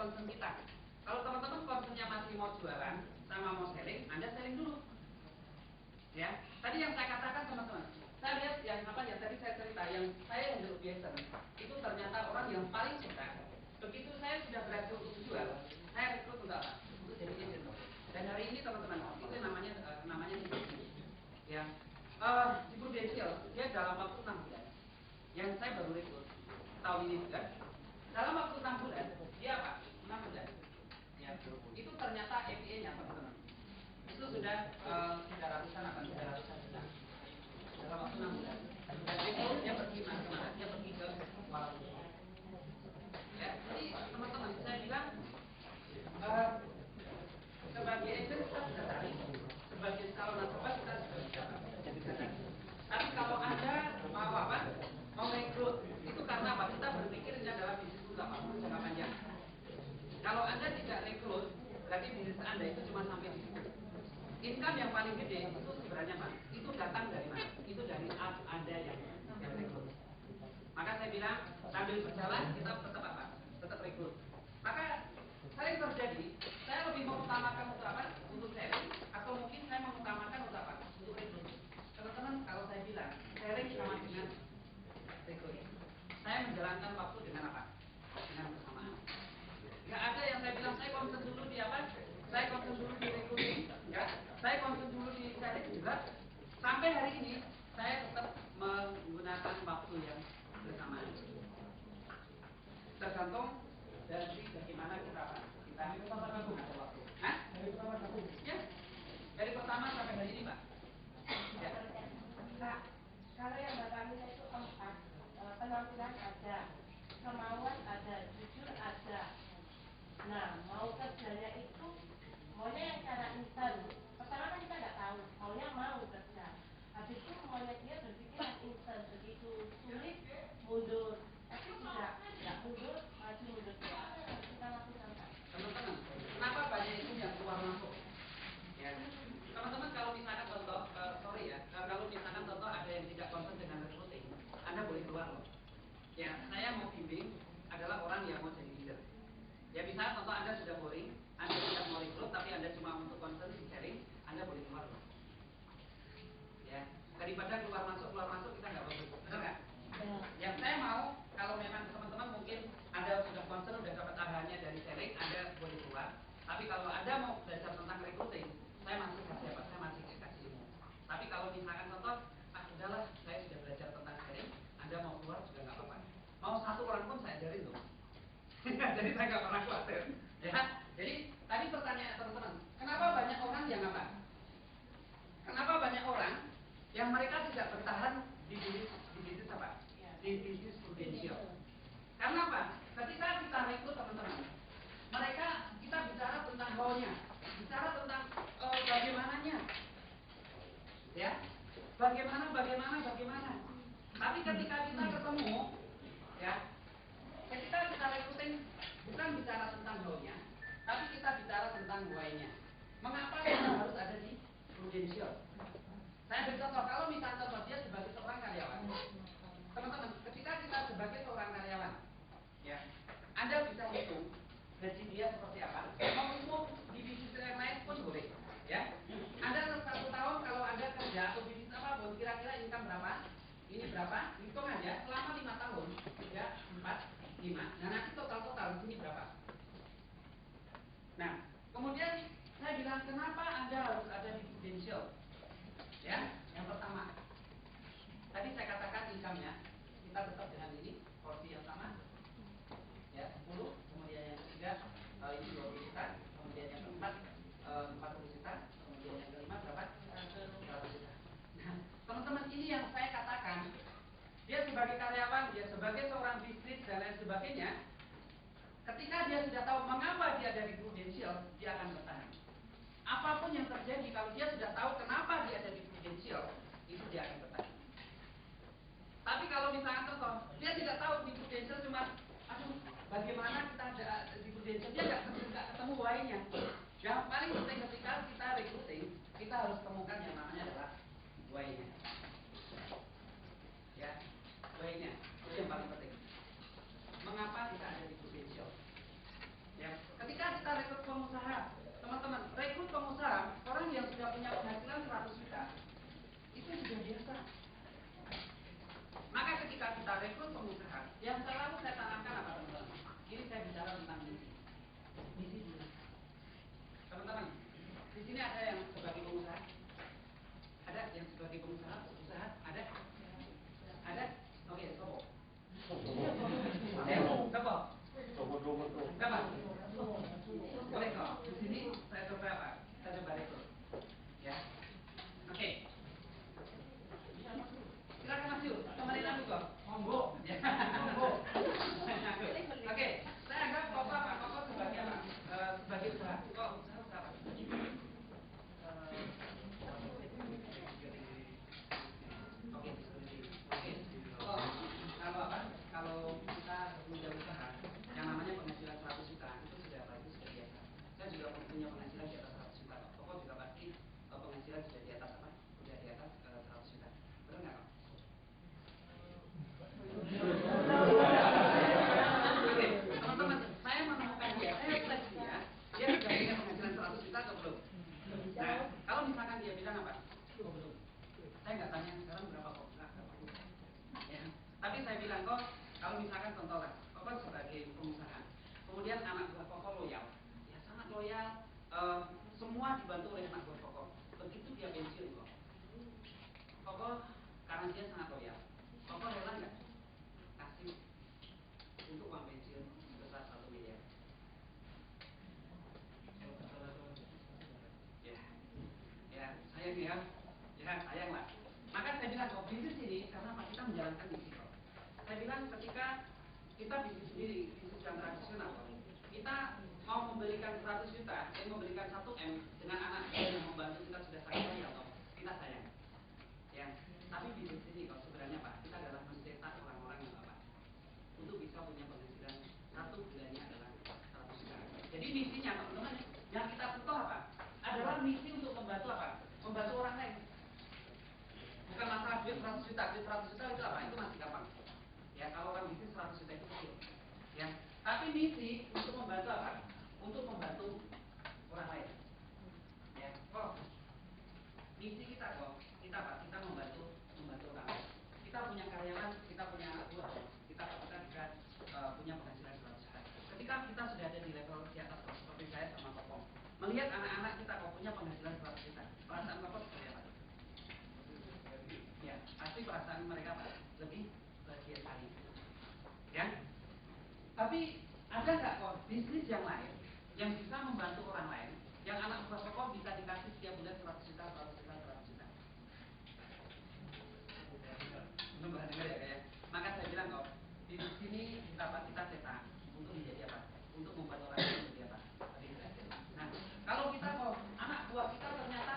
concern kita. Kalau teman-teman concernnya masih mau jualan sama mau sharing, Anda sharing dulu. Ya, tadi yang saya katakan teman-teman, saya lihat yang apa ya tadi saya cerita yang saya handle biasa itu ternyata orang yang paling suka. Begitu saya sudah berhasil untuk jual, saya rekrut untuk apa? Untuk jadi agent. Dan hari ini teman-teman, itu namanya ya di Prudential dia dalam waktu 6 bulan. Yang saya baru rekrut tahun ini juga. Dalam waktu 6 bulan, dia apa? 6 bulan. Ya, itu ternyata APA-nya teman-teman. Itu sudah 300-an apa? 300-an juta. Dalam waktu 6 bulan. Dan dia pergi mana? Dia pergi ke Kuala Lumpur. Ya, jadi teman-teman saya bilang sebagai agent kita sudah tadi, sebagai calon nasabah kita sudah bisa. Tapi kalau Anda mau apa? Mau rekrut, itu karena apa? Kita berpikir ini adalah bisnis untuk apa? Untuk jangka panjang. Kalau Anda tidak rekrut, berarti bisnis Anda itu cuma sampai di situ. Income yang paling gede itu sebenarnya Pak, itu datang dari mana? Itu dari Anda yang rekrut. Maka saya bilang sambil berjalan kita tetap apa? Tetap rekrut. Maka sering terjadi, saya lebih mengutamakan untuk apa? Untuk sharing, atau mungkin saya mengutamakan untuk apa? Untuk rekrut. Teman-teman, kalau saya bilang sharing sama dengan rekrut, saya menjalankan waktu dengan apa? Dengan bersamaan. Nggak ada yang saya bilang saya concern dulu di apa? Saya concern dulu di recruiting, ya. Saya concern dulu di sharing juga. Sampai hari ini saya tetap menggunakan waktu yang bersamaan. Tergantung dari bagaimana kita menggunakan waktu. Hah? Ya. Dari pertama sampai hari ini, Pak. Ya. Nah, kalau yang Bapak minta itu 4, penampilan ada, kemauan ada, jujur ada. Nah, mau kerjanya itu maunya yang cara instan. Pertama kan kita nggak tahu, maunya mau kerja. Habis itu maunya dia berpikir yang instan, begitu sulit mundur. Tapi tidak mundur, maju mundur. Itu apa yang harus kita lakukan, Pak? Teman-teman, kenapa banyak itu yang keluar masuk? Ya, teman-teman kalau misalkan contoh, kalau misalkan contoh ada yang tidak concern dengan recruiting, Anda boleh keluar loh. Ya, saya mau bimbing adalah orang yang mau jadi leader. Ya, misalnya contoh Anda sudah boring, Anda tidak mau rekrut, tapi Anda cuma untuk concern di sharing, Anda boleh keluar loh. Ya, daripada keluar masuk kita nggak bagus, benar nggak? Yang saya mau, kalau memang teman-teman mungkin Anda sudah concern, sudah dapat arahannya dari sharing, Anda boleh keluar. Tapi kalau Anda mau belajar tentang recruiting, saya masih kasih apa? Saya masih kasih ilmu. Tapi kalau misalkan contoh, udahlah, saya sudah belajar tentang sharing, Anda mau keluar juga nggak apa-apa. Mau 1 orang pun saya ajarin loh. Jadi saya nggak pernah khawatir. Ya, jadi tadi pertanyaan teman-teman, kenapa banyak orang yang apa? Kenapa banyak orang yang mereka tidak bertahan di bisnis apa? Di bisnis Prudential. Karena apa? Ketika kita rekrut teman-teman, mereka kita bicara tentang how-nya, bicara tentang bagaimananya, ya, bagaimana. Tapi ketika kita ketemu, ya, ketika kita recruiting bukan bicara tentang how-nya, tapi kita bicara tentang why-nya. Mengapa kita harus ada di Prudential? Saya ambil contoh, kalau misalnya contoh dia sebagai seorang karyawan, teman-teman, ketika kita sebagai seorang karyawan, ya, Anda bisa hitung gaji dia seperti apa. Mau hitung di bisnis yang lain pun boleh, ya. Anda 1 tahun kalau Anda kerja atau bisnis apapun, kira-kira income berapa? Ini berapa? Hitung aja selama 5 tahun, 3, 4, 5. Nah, nanti total di sini berapa? Nah, kemudian saya bilang kenapa Anda harus ada di Prudential? Ya, yang pertama, tadi saya katakan income-nya kita tetap dengan ini porsi yang sama, ya 10. Kemudian yang ketiga ini 20 juta, kemudian yang keempat 40 juta, kemudian yang kelima berapa? 100 juta. Nah, teman-teman, ini yang saya katakan, dia sebagai karyawan, dia sebagai seorang bisnis dan lain sebagainya. Ketika dia sudah tahu mengapa dia ada di Prudential, dia akan bertahan. Apapun yang terjadi, kalau dia sudah tahu kenapa dia ada di Prudential, itu dia akan bertahan. Tapi kalau misalnya contoh, dia tidak tahu di Prudential cuma, bagaimana kita ada di Prudential, dia nggak ketemu why-nya. Yang paling penting ketika kita recruiting, kita harus temukan yang namanya adalah why-nya. Ya, why-nya itu yang paling penting. Mengapa kita ada di Prudential? Ya, sebagai pengusaha ada? Ada? Oke, sopo. Sopo. Siapa? Boleh kok. Di sini saya coba apa? Saya coba rekrut. Ya. Oke. Silakan Mas Yul, kembali lagi kok. Monggo. Ya. Monggo. Oke, saya anggap Koko apa? Koko sebagai apa? Sebagai usaha. Kok usaha apa? Oke, oke. Oh, kalau apa? Kalau kita punya usaha yang namanya penghasilan 100 juta itu sudah bagus, sudah biasa. Saya juga punya penghasilan di atas 100 juta. Koko juga pasti penghasilan sudah di atas apa? Sudah di atas 100 juta. Benar nggak, Kok? Oke, teman-teman, saya menemukan dia, saya tes dia sudah punya penghasilan 100 juta atau belum? Nah, kalau misalkan dia bilang apa? Oh, belum. Saya nggak tanya sekarang berapa kok, nggak perlu. Ya. Tapi saya bilang kok, kalau misalkan contoh lah, Kok sebagai pengusaha, kemudian anak buah Koko loyal, ya sangat loyal, semua dibantu oleh anak buah Koko. Begitu dia pensiun kok, Koko karena dia sangat loyal, Koko rela nggak kasih untuk uang pensiun sebesar 1 miliar? Ya, ya sayang ya sayang lah. Maka saya bilang kok bisnis ini karena apa? Kita menjalankan misi kok. Saya bilang ketika kita bisnis sendiri, bisnis yang tradisional, kita mau memberikan 100 juta, memberikan 1 M dengan anak yang membantu kita sudah sangat loyal kok. Kita sayang. Ya, tapi bisnis ini kok sebenarnya Pak, kita adalah mencetak orang-orang yang apa? Untuk bisa punya penghasilan 1 bulannya adalah 100 juta. Jadi misinya teman-teman yang kita butuh apa? Adalah misi untuk membantu apa? Membantu orang lain. Bukan masalah duit 100 juta, duit 100 juta itu apa? Itu masih gampang. Ya, kalau orang bisnis 100 juta itu kecil. Ya, tapi misi untuk membantu apa? Untuk membantu orang lain. Ya, kok misi kita kok, kita apa? Kita membantu orang lain. Kita punya karyawan, kita punya anak buah, kita juga punya penghasilan 100 juta. Ketika kita sudah ada di level di atas seperti saya sama Koko, melihat anak-anak kita kok punya penghasilan 100 juta, perasaan Koko seperti apa? Ya, pasti perasaan mereka apa? Lebih bahagia sekali. Ya, tapi ada nggak kok bisnis yang lain yang bisa membantu orang lain, yang anak buah Koko bisa dikasih setiap bulan 100 juta, 100 juta, 100 juta? Belum pernah dengar ya kayak. Maka saya bilang kok di sini kita cetak untuk menjadi apa? Untuk membuat orang lain menjadi apa? Lebih berhasil. Nah, kalau kita kok anak buah kita ternyata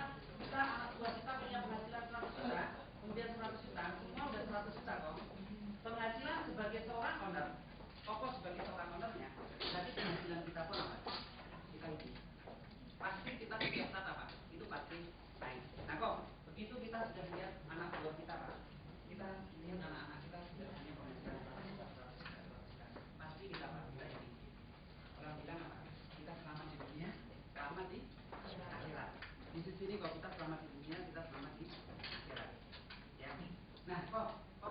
anak buah kita punya penghasilan 100 juta, kemudian 100 juta, semua udah 100 juta kok. Penghasilan sebagai seorang owner, Koko sebagai seorang ownernya, berarti penghasilan kita pun apa? Kita lebih. Pasti kita setiap saat apa? Itu pasti naik. Nah kok begitu kita sudah lihat anak buah kita Pak, kita lihat anak-anak kita sudah punya penghasilan 100 juta, 100 juta, 100 juta, pasti kita Pak, kita ini. Orang bilang apa? Kita selamat di dunia, selamat di akhirat. Di sini kok kita selamat di dunia, kita selamat di akhirat. Ya. Nah kok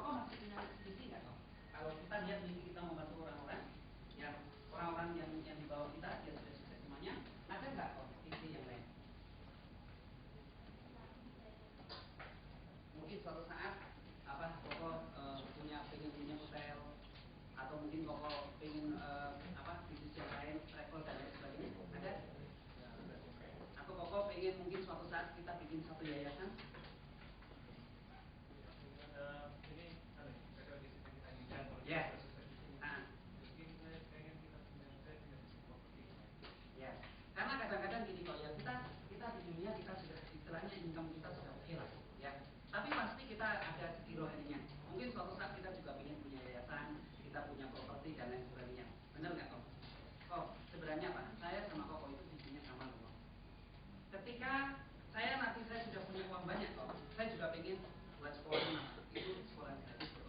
masih punya visi nggak kok? Kalau kita lihat misi kita membantu orang-orang, yang orang-orang yang di bawah kita dia sudah sukses semuanya, ada nggak kok visi yang lain? Mungkin suatu saat apa Koko pengen punya hotel, atau mungkin Koko pengen apa bisnis yang lain, travel dan lain sebagainya, ada? Atau Koko pengen mungkin suatu saat kita bikin satu yayasan? Ya. Ya, karena kadang-kadang gini kok ya, kita di dunia kita sudah istilahnya income kita sudah oke lah, ya. Tapi pasti kita ada segi rohaninya. Mungkin suatu saat kita juga ingin punya yayasan, kita punya properti dan lain sebagainya. Benar nggak kok? Kok sebenarnya apa? Saya sama Koko itu visinya sama loh. Ketika nanti saya sudah punya uang banyak kok, saya juga pengen buat sekolah anak. Itu sekolah gratis kok.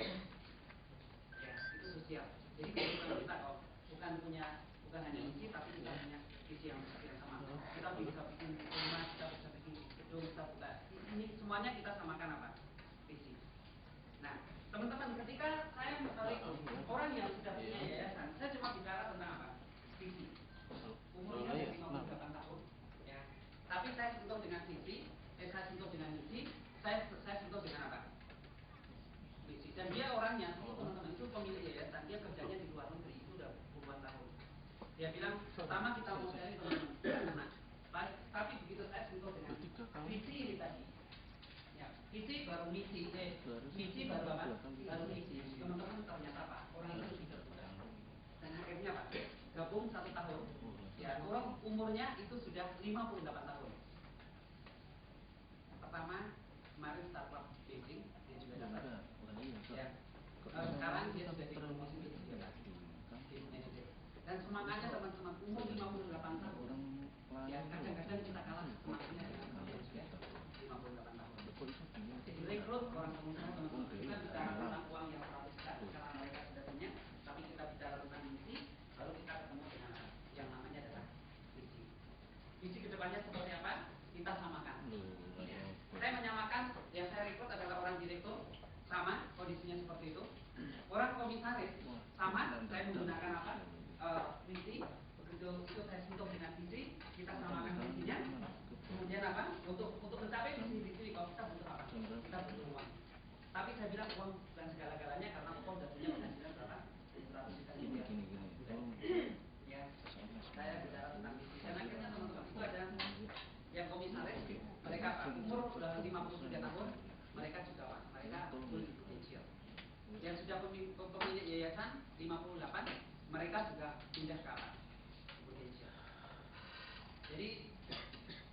Ya, itu sosial. Jadi kebutuhan kita kok bukan hanya misi, tapi kita punya visi yang sama. Kita bisa bikin rumah, kita bisa bikin gedung, kita buka. Ini semuanya kita samakan apa? Visi. Nah, teman-teman, ketika saya menarik orang yang sudah punya yayasan, saya cuma bicara tentang apa? Visi. Umurnya 58 tahun, ya. Tapi saya sentuh dengan visi, saya sentuh dengan misi, saya sentuh Dia bilang, pertama kita mau cari teman-teman. Tapi begitu saya sentuh dengan visi ini tadi, ya, visi baru misi, misi baru apa? Baru misi. Teman-teman ternyata apa? Orang itu sudah terbuka. Dan akhirnya apa? Gabung 1 tahun. Ya, orang umurnya itu sudah 58 tahun. Pertama, kemarin startup Beijing, dia juga dapat. Ya. Sekarang dia sudah dipromosi menjadi manajer. Dan semangatnya teman-teman umur 58 tahun. Ya, kadang-kadang kita kalah semangatnya dengan orang yang sudah 58 tahun. Jadi rekrut orang pengusaha teman-teman. Kita bicara tentang uang yang 100 juta karena mereka sudah punya, tapi kita bicara tentang misi, lalu kita ketemu dengan yang namanya adalah visi. Visi kedepannya seperti apa? Kita samakan. Ya. Saya menyamakan, yang saya rekrut adalah orang direktur, sama kondisinya seperti itu. Orang komisaris sama, saya menggunakan apa? Visi. Begitu itu saya sentuh dengan visi, kita samakan visinya. Kemudian apa? Untuk mencapai visi kalau kita butuh apa? Kita butuh uang. Tapi saya bilang uang bukan segala-galanya karena uang sudah punya penghasilan berapa? 100 juta rupiah. Ya, saya bicara tentang visi. Dan akhirnya teman-teman itu ada yang komisaris, mereka umur sudah 53 tahun, mereka juga apa? Mereka full potential. Yang sudah pemilik yayasan 58, mereka juga pindah ke apa? Potential. Jadi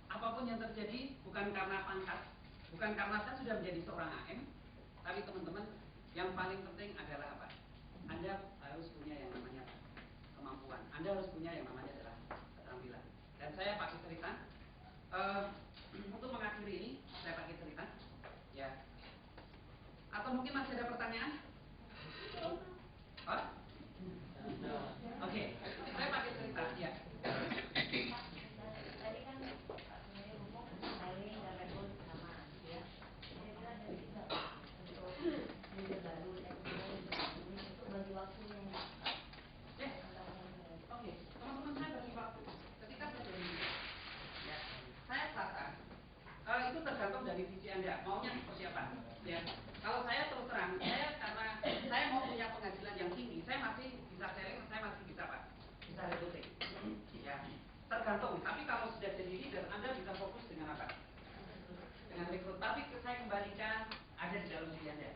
apapun yang terjadi bukan karena pangkat, bukan karena saya sudah menjadi seorang AM, tapi teman-teman yang paling penting adalah apa? Anda harus punya yang namanya kemampuan. Anda harus punya yang namanya adalah keterampilan. Dan saya pakai cerita untuk mengakhiri ini, saya pakai cerita, ya. Atau mungkin masih ada pertanyaan? Oh? Oke, saya pakai cerita, ya. Tadi kan Pak Surya ngomong Haile dan Rebel sama, ya. Saya kira ada juga untuk leader baru, ekonomi itu bagi waktunya. Ya. Oke, teman-teman saya bagi waktu. Ketika saya jadi, ya, saya rasa itu tergantung dari visi Anda. Maunya seperti apa? Ya. Kalau saya terus terang, saya karena saya mau punya penghasilan yang tinggi, saya masih bisa selling, saya masih bisa apa? Bisa recruiting. Ya. Tergantung. Tapi kalau sudah jadi leader, Anda bisa fokus dengan apa? Dengan rekrut. Tapi saya kembalikan ada di dalam diri Anda.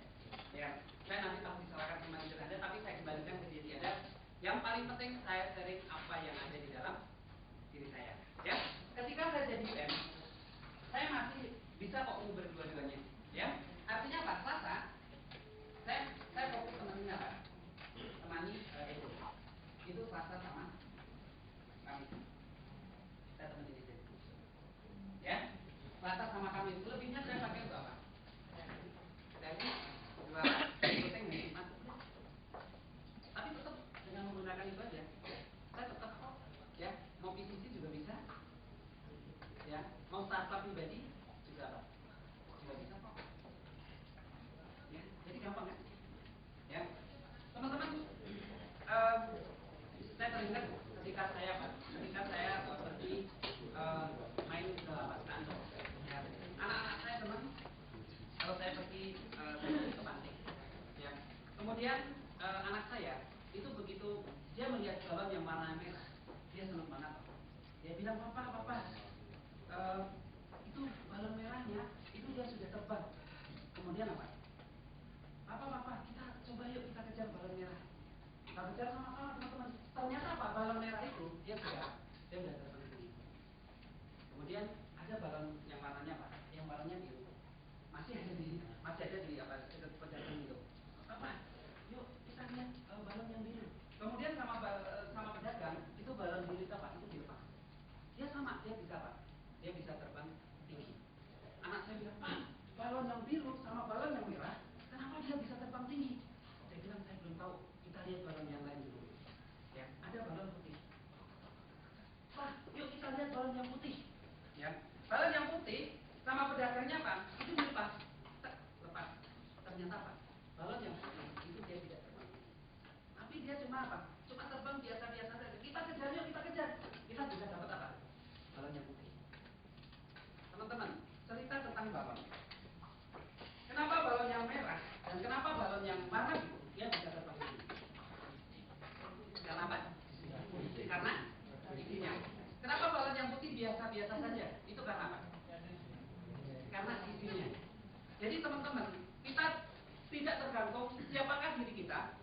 Ya. Saya nanti pasti salahkan sama leader Anda, tapi saya kembalikan ke diri Anda. Yang paling penting saya sharing apa yang ada di dalam diri saya. Ya. Ketika saya jadi UM, saya masih bisa kok mengubah dua-duanya. Ya. Artinya apa? Selasa, saya fokus temannya apa? Temani Ego. Itu Selasa sama kami. Saya temenin itu. Ya. Selasa sama kami. Selebihnya saya pakai untuk apa? Dari jualan, marketing, masuk. Tapi tetap dengan menggunakan itu aja. Saya tetap kok. Ya. Mau PCC juga bisa. Ya. Mau startup pribadi juga apa? Juga bisa kok. Ya. Jadi gampang kan? Ya. Teman-teman, saya teringat ketika saya pergi main ke kantor. Ya. Anak-anak saya senang kalau saya pergi ke pantai. Ya. Kemudian anak saya itu begitu dia melihat balon yang warna merah, dia senang banget. Dia bilang, papa, itu balon merahnya itu dia sudah terbang. Kemudian apa? Papa, kita coba yuk kita kejar balon merah. Kita kejar sama-sama teman-teman. Ternyata apa? Balon merah itu dia sudah terbang tinggi. Kemudian ada balon yang warnanya apa? Yang warnanya biru. Masih ada di apa? Dekat pedagang itu. Papa, yuk kita lihat balon yang biru. Kemudian sama pedagang itu balon biru itu apa? Itu dilepas. Dia sama, dia bisa apa? Dia bisa terbang tinggi. Anak saya bilang, Pak, balon yang biru sama balon yang merah, kenapa dia bisa terbang tinggi? Saya bilang, saya belum tahu. Kita lihat balon yang lain dulu. Ya, ada balon putih. Pak, yuk kita lihat balon yang putih. Ya, balon yang putih sama pedagangnya apa? Itu dilepas. Lepas. Ternyata apa? Balon yang putih itu dia tidak terbang tinggi. Tapi dia cuma apa? Cuma terbang biasa-biasa saja. Kita kejar yuk, kita kejar. Kita bisa dapat apa? Balon yang putih. Teman-teman, cerita tentang balon. Kenapa balon yang merah dan kenapa balon yang warna biru dia bisa terbang tinggi? Karena apa? Karena Jadi teman-teman, kita tidak tergantung siapakah diri kita,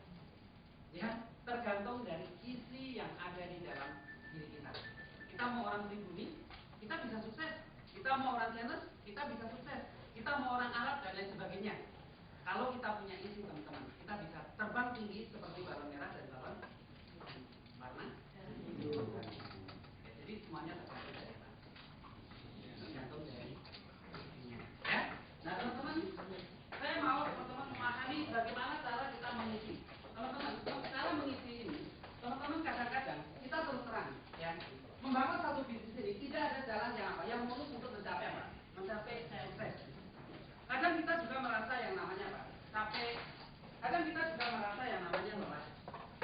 ya, tergantung dari isi yang ada di dalam diri kita. Kita mau orang pribumi, kita bisa sukses. Kita mau orang sales, kita bisa sukses. Kita mau orang Arab dan lain sebagainya. Kalau kita punya isi teman-teman, kita bisa terbang tinggi seperti balon merah dan balon warna biru. Jadi semuanya tergantung dari apa? Tergantung dari isinya. Ya. Nah teman-teman, saya mau teman-teman memahami bagaimana cara kita mengisi. Teman-teman, cara mengisi ini, teman-teman kadang-kadang kita terus terang, ya, membangun satu bisnis ini tidak ada jalan yang apa, yang mulus untuk mencapai apa? Mencapai sukses. Kadang kita juga merasa yang namanya apa? Capek. Kadang kita juga merasa yang namanya lelah.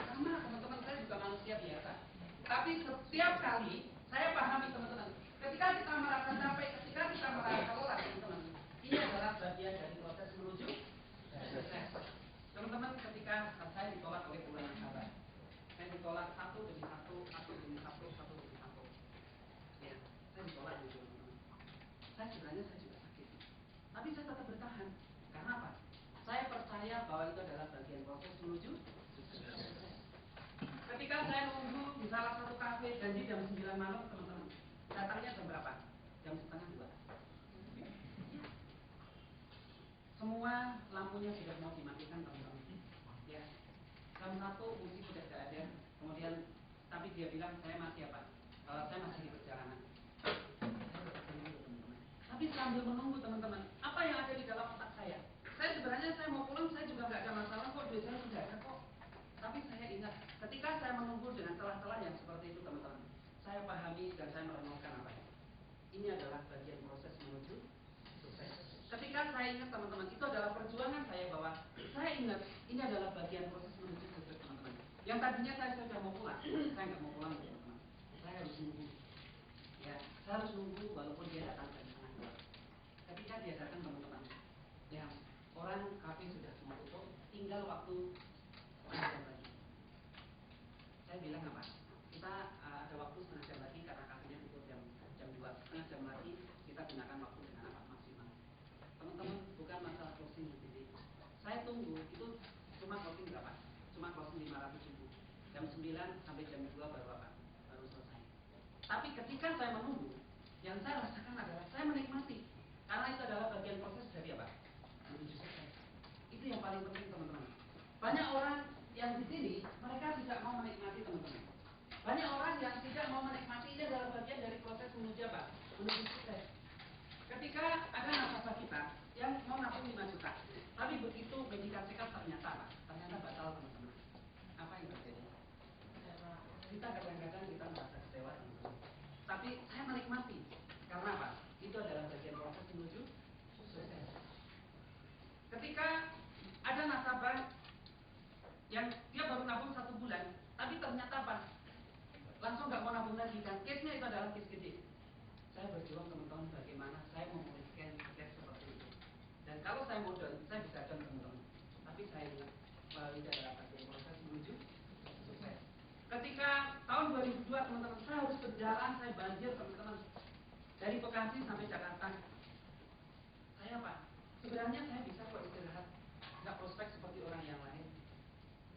Sama teman-teman, saya juga manusia biasa. Tapi setiap kali saya pahami teman-teman, ketika kita merasa capek, ketika kita merasa lelah teman-teman, ini adalah bagian dari proses menuju sukses. Teman-teman, ketika saya ditolak oleh puluhan nasabah, saya ditolak satu demi satu, satu demi satu, satu demi satu. Ya, saya ditolak gitu teman-teman. Saya sebenarnya saya juga sakit, tapi saya tetap bertahan. Karena apa? Saya percaya bahwa itu adalah bagian proses menuju sukses. Ketika saya nunggu di salah satu kafe janji jam 9 malam teman-teman, datangnya jam berapa? Jam setengah 2. Semua lampunya sudah mau dimatikan teman-teman. Ya, jam 1 musik sudah tidak ada. Kemudian, tapi dia bilang saya masih apa? Saya masih di perjalanan. Tapi sambil menunggu teman-teman, apa yang ada di dalam otak saya? Saya sebenarnya saya mau pulang, saya juga nggak ada masalah kok, duit saya sudah ada kok. Tapi saya ingat, ketika saya menunggu dengan celah-celah yang seperti itu teman-teman, saya pahami dan saya merenungkan apa ya? Ini adalah bagian proses menuju sukses. Ketika saya ingat teman-teman, itu adalah perjuangan saya bahwa saya ingat ini adalah bagian proses menuju sukses teman-teman. Yang tadinya saya sudah mau pulang, saya nggak mau pulang teman-teman. Saya harus nunggu. Ya, saya harus nunggu walaupun dia datang jam setengah 2. Ketika dia datang teman-teman, ya orang kafe sudah semua tutup, tinggal waktu setengah jam lagi. Saya bilang apa? Kita ada waktu setengah jam lagi karena kafenya tutup jam 2. Setengah jam lagi kita gunakan waktu dengan apa maksimal. Teman-teman, bukan masalah closing di titik. Saya tunggu itu cuma closing berapa? Cuma closing 500.000. Jam 9 sampai jam 2 baru apa? Baru selesai. Tapi ketika saya menunggu, yang saya rasakan adalah saya menikmati. Karena itu adalah bagian proses dari apa? Menuju sukses. Itu yang paling penting teman-teman. Banyak orang yang di sini mereka tidak mau menikmati teman-teman. Banyak orang yang tidak mau menikmati, ini adalah bagian dari proses menuju apa? Menuju sukses. Ketika ada nasabah kita yang mau nabung 5 juta, tapi begitu medical check up ternyata apa? Ternyata batal teman-teman. Apa yang terjadi? Kita kadang-kadang kita merasa kecewa teman-teman. Tapi saya menikmati. Karena apa? Itu adalah bagian proses menuju sukses. Ketika ada nasabah yang dia baru nabung 1 bulan, tapi ternyata apa? Langsung nggak mau nabung lagi kan? Case-nya itu adalah case gede. Saya berjuang teman-teman bagaimana saya memulihkan case seperti itu. Dan kalau saya mau down, saya bisa down teman-teman. Tapi saya ingat bahwa itu adalah bagian proses menuju sukses. Ketika tahun 2002 teman-teman, saya harus berjalan, saya banjir teman-teman. Dari Bekasi sampai Jakarta. Saya apa? Sebenarnya saya bisa kok istirahat, nggak prospek seperti orang yang lain.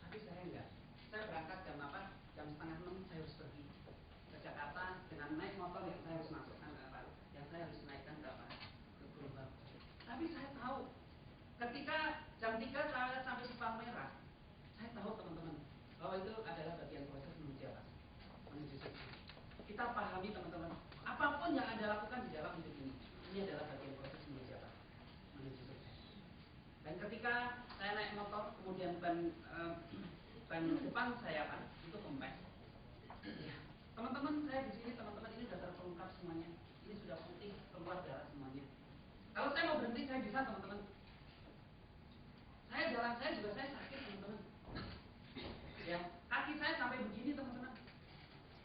Tapi saya enggak. Saya berangkat jam apa? Jam setengah 6 saya harus pergi ke Jakarta dengan naik motor yang saya harus masukkan ke apa? Yang saya harus naikkan ke apa? Ke Gerobak. Tapi saya tahu ketika jam 3 saya sampai di Palmerah, saya tahu teman-teman bahwa itu adalah bagian proses menuju apa? Menuju sukses. Kita pahami teman-teman, apapun yang Anda lakukan di dalam hidup ini adalah bagian proses menuju apa? Menuju sukses. Dan ketika saya naik motor, kemudian ban depan saya apa? Itu kempes. Ya. Teman-teman, saya di sini teman-teman ini sudah terungkap semuanya. Ini sudah putih, keluar darah semuanya. Kalau saya mau berhenti, saya bisa teman-teman. Saya jalan saya juga saya sakit teman-teman. Ya, kaki saya sampai begini teman-teman.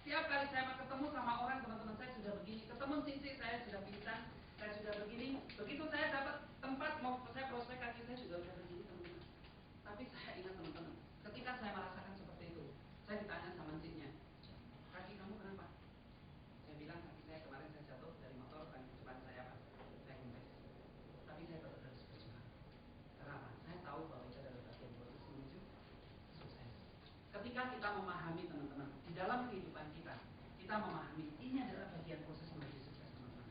Setiap kali saya ketemu sama orang teman-teman saya sudah begini. Ketemu sisi saya sudah pincang, saya sudah begini. Begitu saya dapat tempat mau saya prospek kaki saya sudah begini teman-teman. Tapi saya ingat teman-teman, ketika saya merasakan seperti itu, saya ditanya sama enciknya, kaki kamu kenapa? Saya bilang kaki saya kemarin saya jatuh dari motor dan depan saya apa? Saya kempes. Tapi saya tetap harus berjuang. ketika kita memahami teman-teman di dalam kehidupan kita, kita memahami ini adalah bagian proses menuju sukses teman-teman.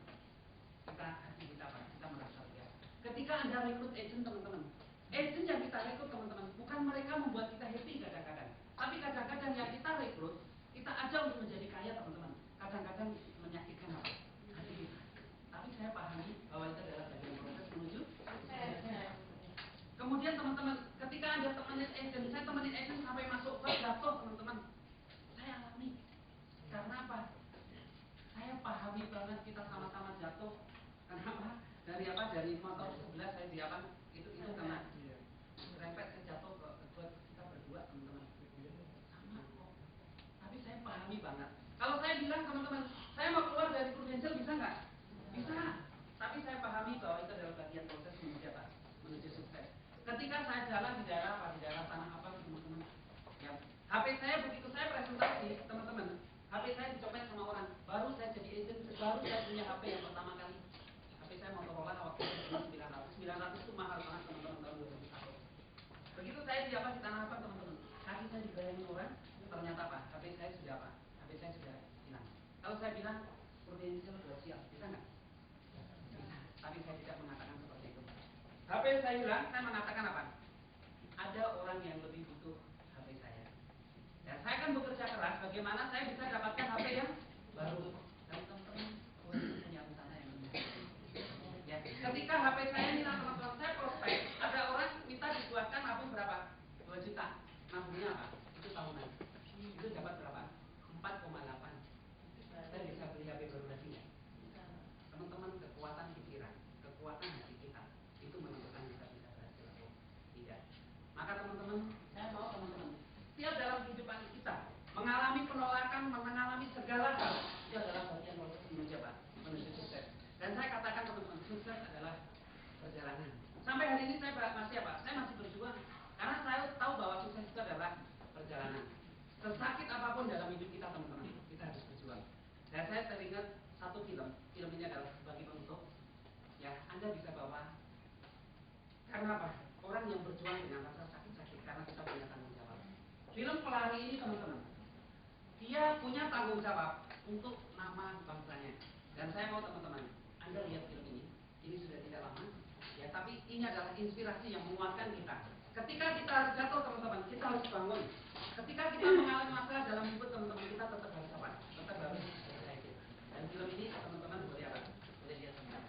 Kita merasa lega. Ketika Anda rekrut agent teman-teman, agent yang kita rekrut teman-teman, bukan mereka membuat kita happy kadang-kadang, tapi kadang-kadang yang kita rekrut, kita ajak untuk menjadi kaya teman-teman. Kadang-kadang menyakitkan hati kita. Tapi saya pahami bahwa itu adalah bagian proses menuju sukses. Kemudian teman-teman, ketika Anda temenin agent, saya temenin agent sampai masuk ke jatuh teman-teman. Saya alami. Karena apa? Saya pahami banget kita sama-sama jatuh. Kenapa? Dari motor sebelah saya di apa? Itu karena rempet saya jatuh ke kita berdua teman-teman. Sama kok. Tapi saya pahami banget. Kalau saya bilang teman-teman, saya mau keluar dari Prudential bisa nggak? Bisa. Tapi saya pahami bahwa itu adalah bagian proses menuju apa? Menuju sukses. Ketika saya jalan di daerah sana apa teman-teman? Ya, HP saya begitu saya presentasi teman-teman, HP saya dicopet sama orang. Baru saya jadi agent, baru saya punya HP yang pertama kali. HP saya Motorola waktu itu 900 itu mahal banget teman-teman tahun 2001. Begitu saya di Tanah Abang teman-teman, kaki saya dibayangin orang, ternyata apa? HP saya sudah apa? HP saya sudah hilang. Kalau saya bilang Prudential sudah siap, bisa nggak? Bisa. Tapi saya tidak mengatakan seperti itu. HP saya hilang, saya mengatakan apa? Ada orang yang lebih butuh HP saya. Dan saya akan bekerja keras bagaimana saya bisa dapatkan HP yang baru. Dan teman-teman punya rencana yang lebih. Ya, ketika HP saya hilang teman-teman, saya prospek. Ada orang minta dibuatkan nabung berapa? 2 juta. Nabungnya apa? Itu tahunan. Itu dapat berapa? 4,8. Saya bisa beli HP baru lagi ya. Teman-teman, kekuatan pikiran, kekuatan hati kita itu menentukan kita bisa berhasil atau tidak. Maka teman-teman, saya mau teman-teman setiap dalam kehidupan kita mengalami penolakan, mengalami segala hal, itu adalah bagian proses menuju apa? Menuju sukses. Dan saya katakan teman-teman, sukses adalah perjalanan. Sampai hari ini saya masih apa? Saya masih berjuang karena saya tahu bahwa sukses itu adalah perjalanan. Sesakit apapun dalam hidup kita teman-teman, kita harus berjuang. Dan saya teringat satu film ini adalah sebagai penutup. Ya, Anda bisa bawa. Karena apa? Orang yang berjuang dengan rasa sakit-sakit karena kita punya tanggung jawab. Film Pelari ini teman-teman, dia punya tanggung jawab untuk nama bangsanya. Dan saya mau teman-teman, Anda lihat film ini sudah tidak lama, ya, tapi ini adalah inspirasi yang menguatkan kita. Ketika kita jatuh teman-teman, kita harus bangun. Ketika kita mengalami masalah dalam hidup teman-teman, kita tetap harus apa? Tetap harus berjaya. Dan film ini teman-teman boleh apa? Boleh lihat sebentar.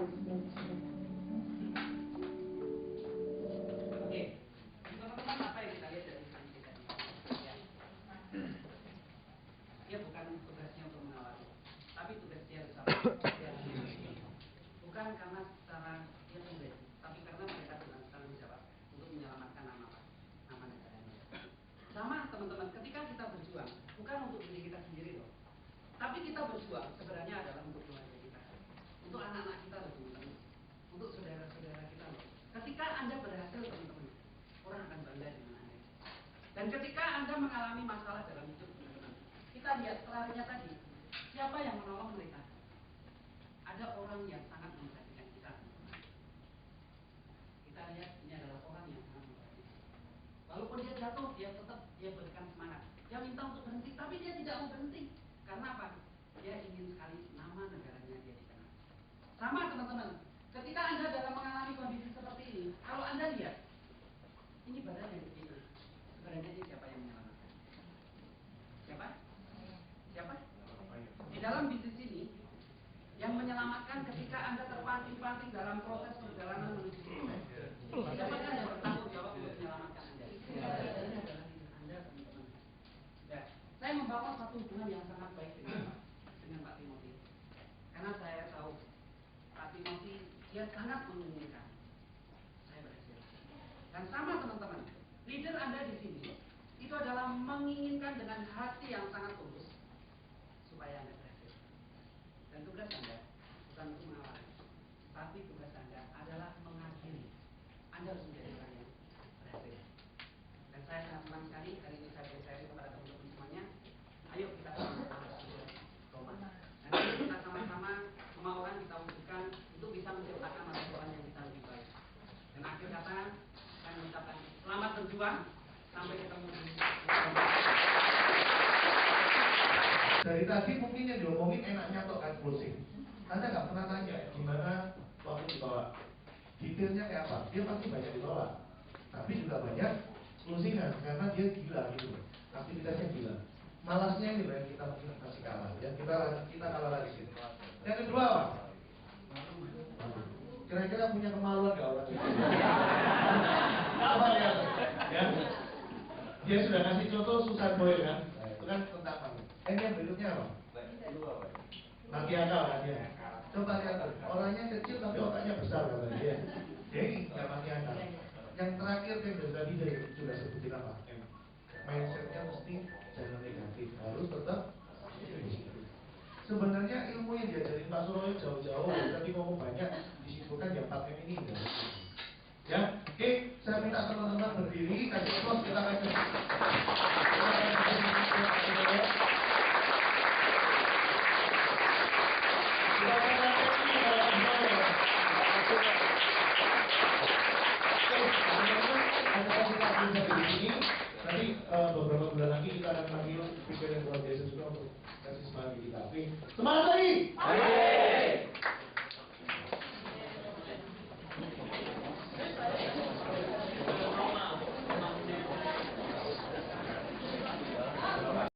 Oke, teman-teman apa yang kita lihat dari sini tadi? Ya. Dia bukan tugasnya untuk mengawali, tapi tugas dia bersama. Bukan karena secara dia sendiri, tapi karena mereka bertanggung jawab untuk menyelamatkan nama negaranya. Sama teman-teman, ketika kita berjuang, bukan untuk diri kita sendiri loh, tapi kita berjuang sebenarnya adalah untuk keluarga kita, untuk anak-anak kita loh teman-teman, untuk saudara-saudara kita loh. Ketika Anda berhasil teman-teman, orang akan bangga dengan Anda. Dan ketika Anda mengalami masalah dalam hidup teman-teman, kita lihat pelarinya tadi, siapa yang menolong mereka? Ada orang yang sangat memperhatikan kita. Kita lihat ini adalah orang yang sangat memperhatikan. Walaupun dia jatuh, dia berikan semangat. Dia minta untuk berhenti, tapi dia tidak mau berhenti. Karena apa? Dia ingin sekali nama negaranya dia dikenal. Sama teman-teman, ketika Anda dalam mengalami kondisi seperti ini, kalau Anda lihat, ini badan yang begini. Sebenarnya ini siapa yang menyelamatkan? Siapa? Siapa? Di dalam bisnis ini, yang menyelamatkan ketika Anda terpancing-pancing dalam proses perjalanan menuju sukses. Siapa yang bertanggung jawab untuk menyelamatkan Anda? Ini adalah diri Anda, teman-teman. Ya, saya membangun satu hubungan yang sangat baik dengan Pak Timothy. Karena saya tahu Pak Timothy dia sangat menginginkan saya berhasil. Dan sama teman-teman, leader Anda di sini itu adalah menginginkan dengan hati yang sangat tulus supaya Anda berhasil. Dan tugas Anda bukan untuk mengawali, tapi tugas Anda adalah mengakhiri. Anda harus menjadi orang yang berhasil. Dan saya sangat senang sekali hari ini saya bercerita kepada teman-teman semuanya. Ayo kita sama-sama Roma. Nanti kita sama-sama kemauan kita wujudkan untuk bisa menciptakan masa depan yang kita lebih baik. Dan akhir kata saya mengucapkan selamat berjuang sampai ketemu di dari tadi mungkin yang diomongin enaknya kok kan closing. Anda nggak pernah tanya gimana waktu ditolak. Detailnya kayak apa? Dia pasti banyak ditolak, tapi juga banyak closingan karena dia gila gitu. Aktivitasnya gila. Malasnya ini yang kita masih kalah. Ya kita kalah lagi gitu. Yang kedua apa? Kira-kira punya kemaluan nggak orang itu? Apa ya? Dia sudah kasih contoh Susan Boyle kan? Nah, itu kan tentang apa? Yang berikutnya apa? Mati akal kan dia. Coba lihat, orangnya kecil tapi otaknya besar katanya dia. Jadi nggak mati akal. Yang terakhir yang dari tadi saya juga sebutin apa? Mindsetnya mesti jangan negatif, harus tetap positif. Sebenarnya ilmu yang diajarin Pak Suroyo jauh-jauh, tapi ngomong banyak disimpulkan yang 4M ini. Ya, oke, saya minta teman-teman berdiri, kasih close, kita akan nanti beberapa bulan lagi kita akan panggil speaker yang luar biasa juga untuk kasih semangat kita. Semangat!